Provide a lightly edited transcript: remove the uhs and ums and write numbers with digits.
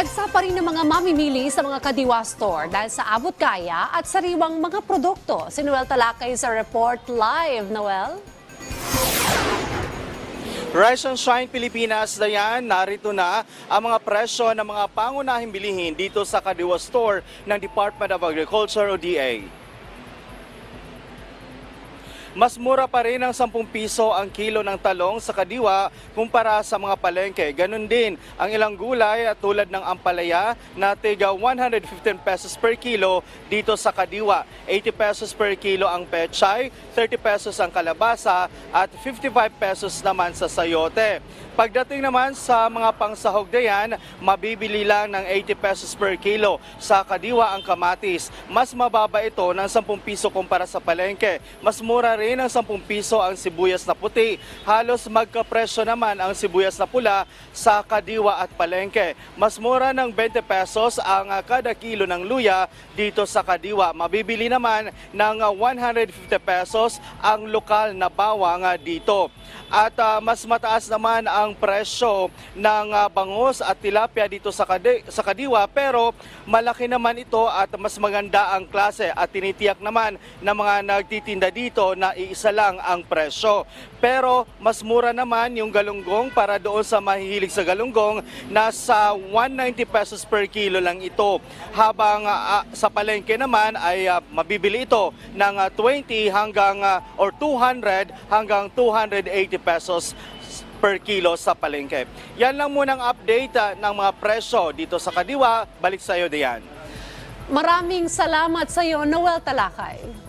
Dagsa pa rin ng mga mamimili sa mga Kadiwa store dahil sa abot kaya at sariwang mga produkto. Si Noel Talakay sa report live. Noel? Rise and Shine Pilipinas, Dayan, narito na ang mga presyo ng mga pangunahing bilihin dito sa Kadiwa Store ng Department of Agriculture o DA. Mas mura pa rin ang 10 piso ang kilo ng talong sa Kadiwa kumpara sa mga palengke. Ganon din ang ilang gulay tulad ng ampalaya na tiga 115 pesos per kilo dito sa Kadiwa. 80 pesos per kilo ang pechay, 30 pesos ang kalabasa at 55 pesos naman sa sayote. Pagdating naman sa mga pangsahog Dayan, mabibili lang ng 80 pesos per kilo. Sa Kadiwa ang kamatis, mas mababa ito ng 10 piso kumpara sa palengke. Mas mura rin ng 10 piso ang sibuyas na puti. Halos magkapresyo naman ang sibuyas na pula sa Kadiwa at palengke. Mas mura ng 20 pesos ang kada kilo ng luya dito sa Kadiwa. Mabibili naman ng 150 pesos ang lokal na bawang dito. At mas mataas naman ang presyo ng bangus at tilapia dito sa Kadiwa, pero malaki naman ito at mas maganda ang klase at tinitiyak naman ng mga nagtitinda dito na iisa lang ang presyo. Pero mas mura naman yung galunggong para doon sa mahihilig sa galunggong, nasa 190 pesos per kilo lang ito. Habang sa palengke naman ay mabibili ito ng 20 hanggang or 200 hanggang 280 pesos per kilo sa palengke. Yan lang munang update ng mga presyo dito sa Kadiwa. Balik sa iyo, Dayan. Maraming salamat sa iyo, Noel Talakay.